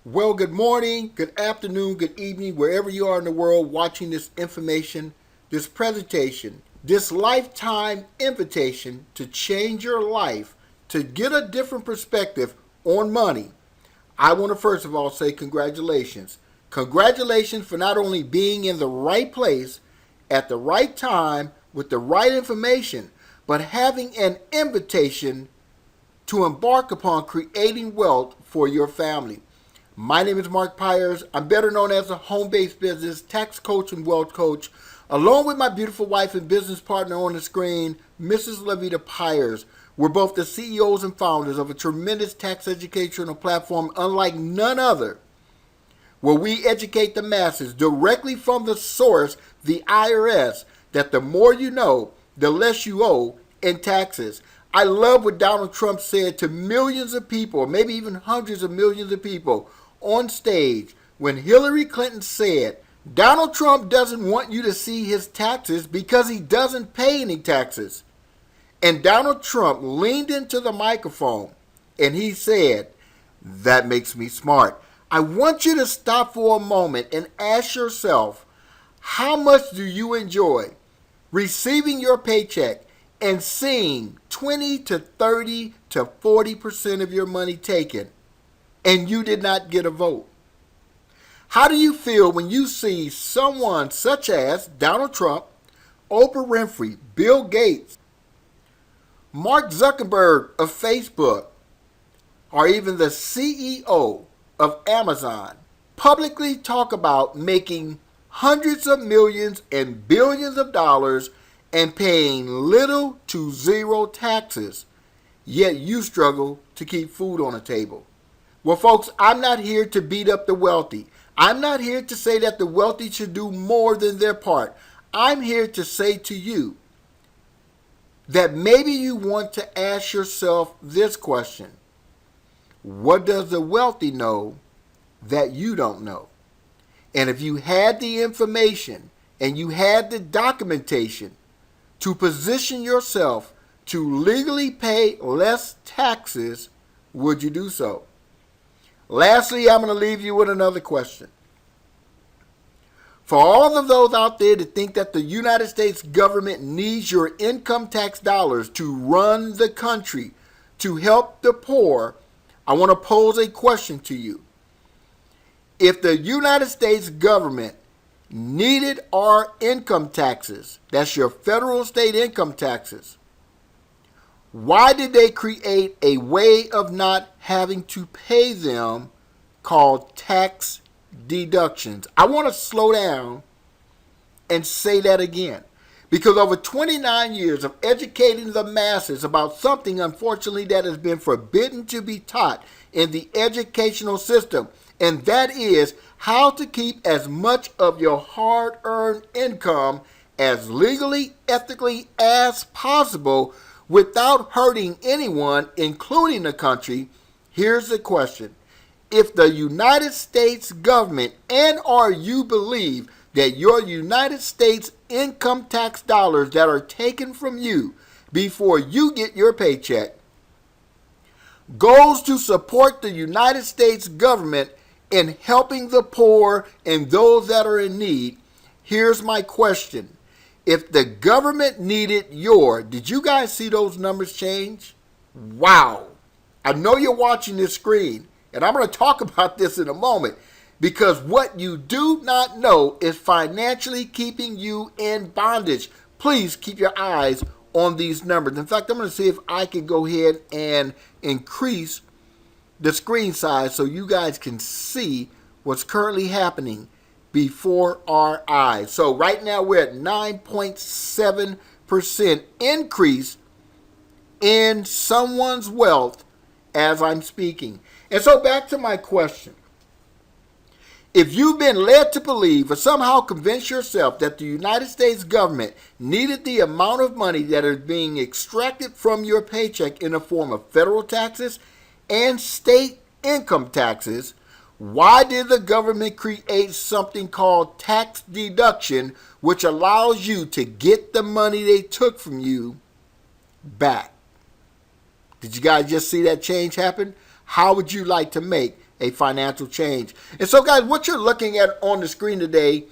Well, good morning, good afternoon, good evening, wherever you are in the world watching this information, this presentation, this lifetime invitation to change your life, to get a different perspective on money. I want to first of all say congratulations. Congratulations for not only being in the right place at the right time with the right information, but having an invitation to embark upon creating wealth for your family. My name is Mark Pyers. I'm better known as a home-based business tax coach and wealth coach, along with my beautiful wife and business partner on the screen, Mrs. Lavita Pyers. We're both the CEOs and founders of a tremendous tax educational platform unlike none other, where we educate the masses directly from the source, the IRS, that the more you know, the less you owe in taxes. I love what Donald Trump said to millions of people, maybe even hundreds of millions of people on stage when Hillary Clinton said, Donald Trump doesn't want you to see his taxes because he doesn't pay any taxes. And Donald Trump leaned into the microphone and he said, that makes me smart. I want you to stop for a moment and ask yourself, how much do you enjoy receiving your paycheck and seeing 20 to 30 to 40% of your money taken and you did not get a vote? How do you feel when you see someone such as Donald Trump, Oprah Winfrey, Bill Gates, Mark Zuckerberg of Facebook, or even the CEO of Amazon publicly talk about making hundreds of millions and billions of dollars and paying little to zero taxes, yet you struggle to keep food on the table? Well, folks, I'm not here to beat up the wealthy. I'm not here to say that the wealthy should do more than their part. I'm here to say to you that maybe you want to ask yourself this question. What does the wealthy know that you don't know? And if you had the information and you had the documentation to position yourself to legally pay less taxes, would you do so? Lastly, I'm going to leave you with another question. For all of those out there that think that the United States government needs your income tax dollars to run the country, to help the poor, I want to pose a question to you. If the United States government needed our income taxes, that's your federal state income taxes, why did they create a way of not having to pay them called tax deductions? I want to slow down and say that again. Because over 29 years of educating the masses about something, unfortunately, that has been forbidden to be taught in the educational system, and that is how to keep as much of your hard-earned income as legally, ethically as possible without hurting anyone, including the country. Here's the question. If the United States government and or you believe that your United States income tax dollars that are taken from you before you get your paycheck goes to support the United States government in helping the poor and those that are in need, here's my question. If the government needed did you guys see those numbers change? Wow. I know you're watching this screen, and I'm going to talk about this in a moment, because what you do not know is financially keeping you in bondage. Please keep your eyes on these numbers. In fact, I'm going to see if I can go ahead and increase the screen size so you guys can see what's currently happening before our eyes. So right now we're at 9.7% increase in someone's wealth as I'm speaking. And so back to my question. If you've been led to believe or somehow convince yourself that the United States government needed the amount of money that is being extracted from your paycheck in the form of federal taxes and state income taxes, why did the government create something called tax deduction, which allows you to get the money they took from you back? Did you guys just see that change happen? How would you like to make a financial change. And so, guys, what you're looking at on the screen today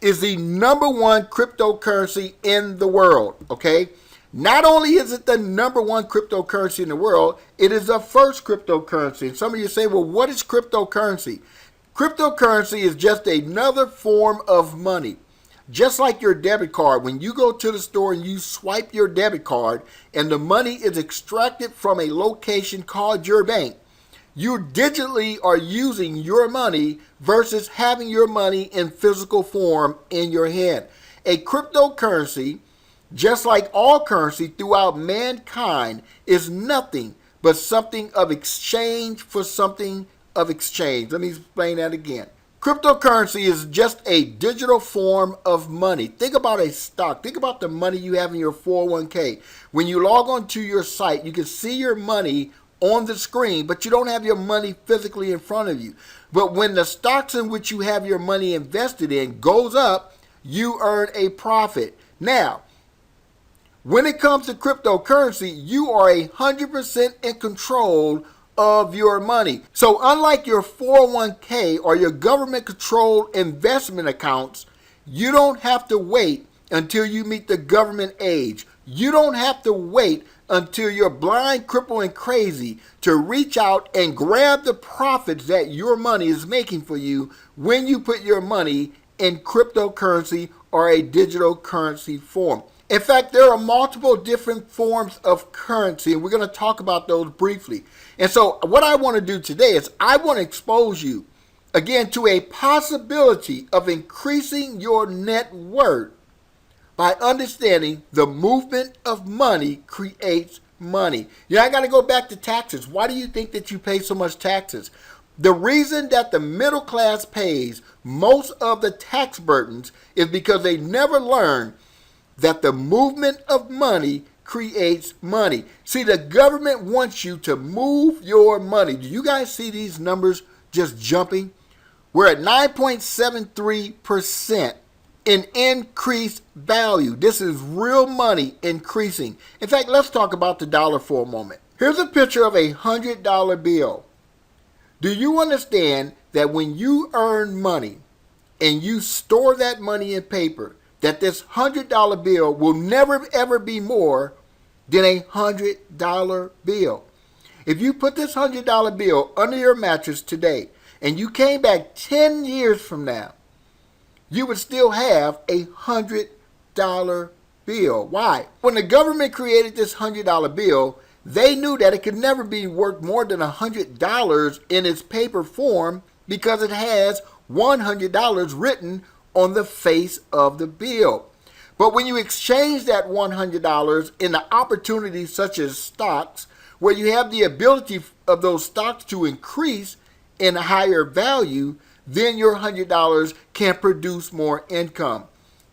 is the number one cryptocurrency in the world, okay? Not only is it the number one cryptocurrency in the world, it is the first cryptocurrency. And some of you say, well, what is cryptocurrency? Cryptocurrency is just another form of money. Just like your debit card, when you go to the store and you swipe your debit card and the money is extracted from a location called your bank, you digitally are using your money versus having your money in physical form in your hand. A cryptocurrency, just like all currency throughout mankind, is nothing but something of exchange for something of exchange. Let me explain that again. Cryptocurrency is just a digital form of money. Think about a stock. Think about the money you have in your 401k. When you log on to your site, you can see your money on the screen, but you don't have your money physically in front of you. But when the stocks in which you have your money invested in goes up, you earn a profit. Now, when it comes to cryptocurrency, you are 100% in control of your money. So unlike your 401k or your government-controlled investment accounts, you don't have to wait until you meet the government age. You don't have to wait until you're blind, crippled, and crazy to reach out and grab the profits that your money is making for you when you put your money in cryptocurrency or a digital currency form. In fact, there are multiple different forms of currency, and we're going to talk about those briefly. And so what I want to do today is I want to expose you, again, to a possibility of increasing your net worth by understanding the movement of money creates money. Yeah, I got to go back to taxes. Why do you think that you pay so much taxes? The reason that the middle class pays most of the tax burdens is because they never learn that the movement of money creates money. See, the government wants you to move your money. Do you guys see these numbers just jumping? We're at 9.73% in increased value. This is real money increasing. In fact, let's talk about the dollar for a moment. Here's a picture of a $100 bill. Do you understand that when you earn money and you store that money in paper, that this $100 bill will never ever be more than a $100 bill? If you put this $100 bill under your mattress today and you came back 10 years from now, you would still have a $100 bill. Why? When the government created this $100 bill, they knew that it could never be worth more than $100 in its paper form because it has $100 written on the face of the bill. But when you exchange that $100 into opportunities such as stocks, where you have the ability of those stocks to increase in a higher value, then your $100 can produce more income.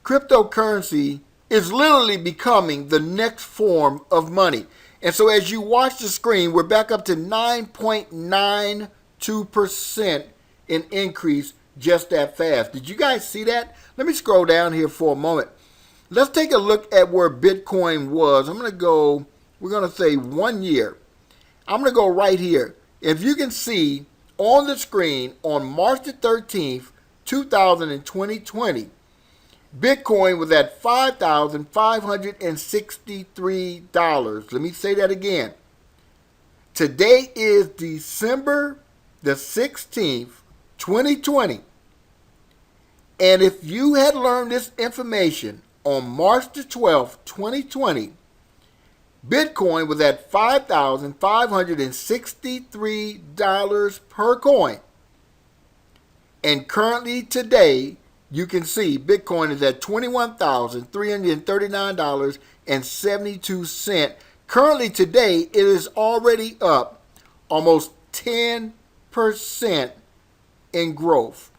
Cryptocurrency is literally becoming the next form of money. And so as you watch the screen, we're back up to 9.92% in increase just that fast. Did you guys see that? Let me scroll down here for a moment. Let's take a look at where Bitcoin was. I'm going to go, we're going to say 1 year. I'm going to go right here. If you can see on the screen on March the 13th, 2020, Bitcoin was at $5,563. Let me say that again. Today is December the 16th, 2020. And if you had learned this information on March the 12th, 2020, Bitcoin was at $5,563 per coin. And currently today, you can see Bitcoin is at $21,339.72. Currently today, it is already up almost 10% in growth.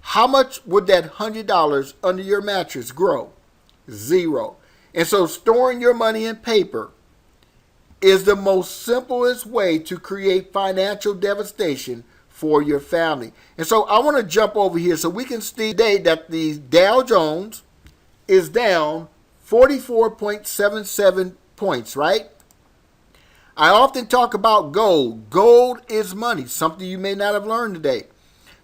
How much would that $100 under your mattress grow? Zero. And so storing your money in paper is the most simplest way to create financial devastation for your family. And so I want to jump over here so we can see today that the Dow Jones is down 44.77 points, right? I often talk about gold. Gold is money, something you may not have learned today.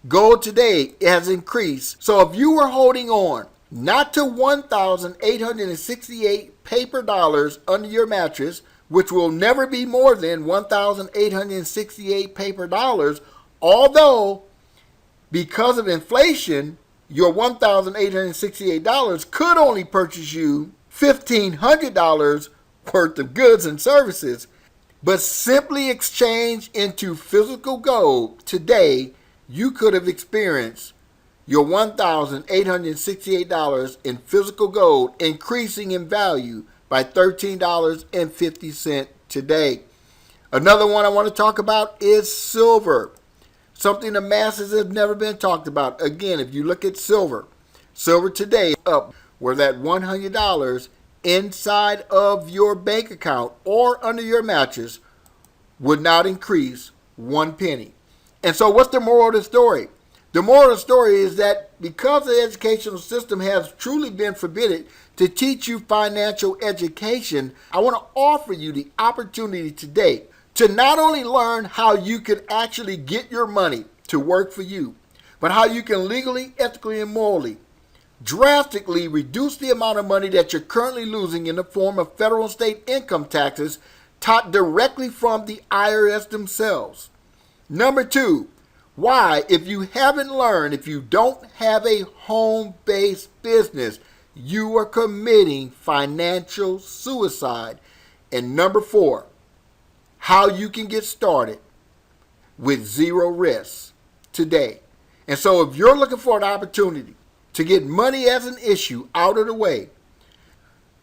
Gold today has increased. So if you were holding on not to 1,868 paper dollars under your mattress, which will never be more than 1,868 paper dollars, although because of inflation, your $1,868 could only purchase you $1,500 worth of goods and services. But simply exchange into physical gold today, you could have experienced your $1,868 in physical gold increasing in value by $13.50 today. Another one I want to talk about is silver. Something the masses have never been talked about. Again, if you look at silver today up where that $100 inside of your bank account or under your mattress would not increase 1 penny. And so what's the moral of the story? The moral of the story is that because the educational system has truly been forbidden to teach you financial education, I want to offer you the opportunity today to not only learn how you can actually get your money to work for you, but how you can legally, ethically, and morally drastically reduce the amount of money that you're currently losing in the form of federal and state income taxes taught directly from the IRS themselves. Number 2, why, if you haven't learned, if you don't have a home-based business, you are committing financial suicide. And number 4, how you can get started with zero risk today. And so if you're looking for an opportunity to get money as an issue out of the way,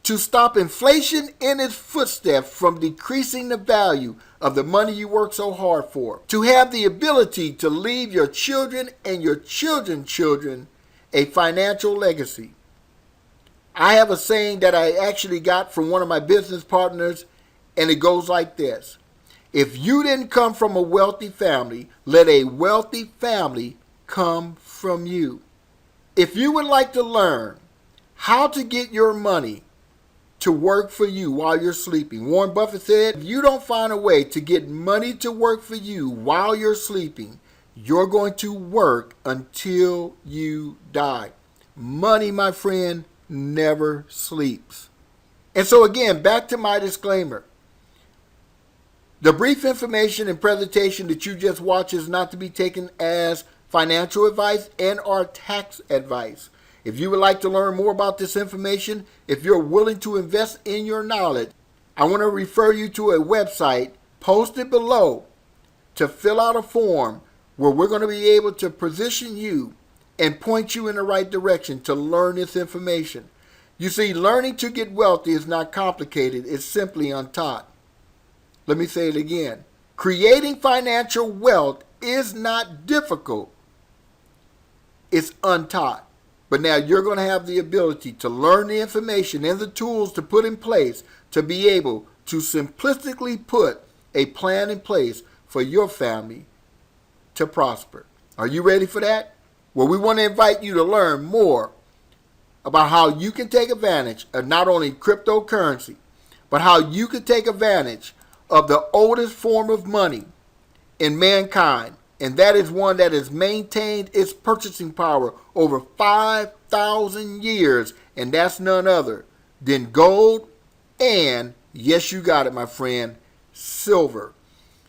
to stop inflation in its footsteps from decreasing the value of the money you work so hard for, to have the ability to leave your children and your children's children a financial legacy. I have a saying that I actually got from one of my business partners, and it goes like this. If you didn't come from a wealthy family, let a wealthy family come from you. If you would like to learn how to get your money to work for you while you're sleeping, Warren Buffett said, if you don't find a way to get money to work for you while you're sleeping, you're going to work until you die. Money, my friend, never sleeps. And so again, back to my disclaimer. The brief information and presentation that you just watched is not to be taken as financial advice and or tax advice. If you would like to learn more about this information, if you're willing to invest in your knowledge, I want to refer you to a website posted below to fill out a form where we're going to be able to position you and point you in the right direction to learn this information. You see, learning to get wealthy is not complicated, it's simply untaught. Let me say it again. Creating financial wealth is not difficult. It's untaught. But now you're going to have the ability to learn the information and the tools to put in place to be able to simplistically put a plan in place for your family to prosper. Are you ready for that? Well, we want to invite you to learn more about how you can take advantage of not only cryptocurrency, but how you can take advantage of the oldest form of money in mankind, and that is one that has maintained its purchasing power over 5,000 years, and that's none other than gold and, yes, you got it, my friend, silver.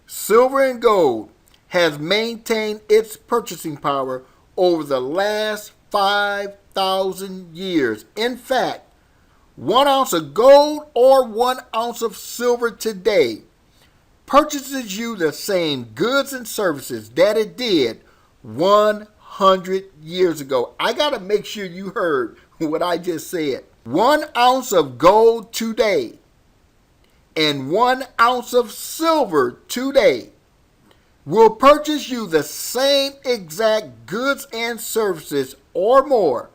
Silver and gold has maintained its purchasing power over the last 5,000 years. In fact, 1 ounce of gold or 1 ounce of silver today purchases you the same goods and services that it did 100 years ago. I got to make sure you heard what I just said. 1 ounce of gold today and 1 ounce of silver today will purchase you the same exact goods and services or more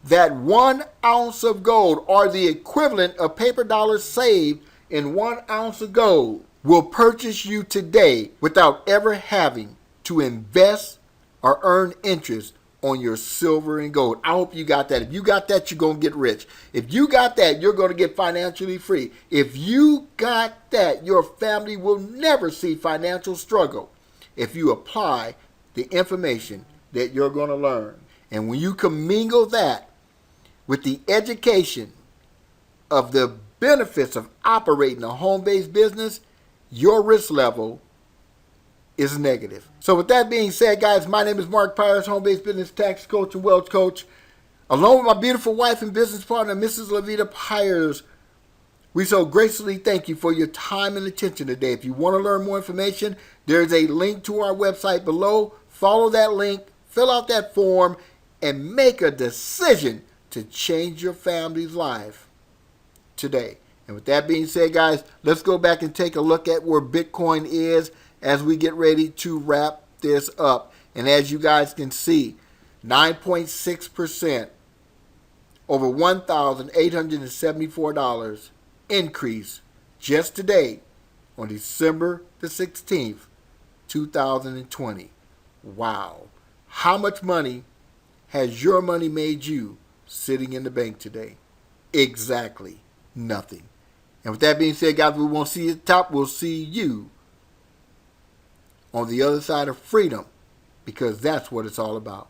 that 1 ounce of gold, or the equivalent of paper dollars saved in 1 ounce of gold, will purchase you today without ever having to invest or earn interest on your silver and gold. I hope you got that. If you got that, you're going to get rich. If you got that, you're going to get financially free. If you got that, your family will never see financial struggle if you apply the information that you're going to learn. And when you commingle that with the education of the benefits of operating a home-based business, your risk level is negative. So with that being said, guys, my name is Mark Pyers, home-based business tax coach and wealth coach. Along with my beautiful wife and business partner, Mrs. Levita Pyers, we so graciously thank you for your time and attention today. If you want to learn more information, there's a link to our website below. Follow that link, fill out that form, and make a decision to change your family's life today. And with that being said, guys, let's go back and take a look at where Bitcoin is as we get ready to wrap this up. And as you guys can see, 9.6% over $1,874 increase just today on December the 16th, 2020. Wow. How much money has your money made you sitting in the bank today? Exactly nothing. And with that being said, guys, we won't see you at the top. We'll see you on the other side of freedom, because that's what it's all about.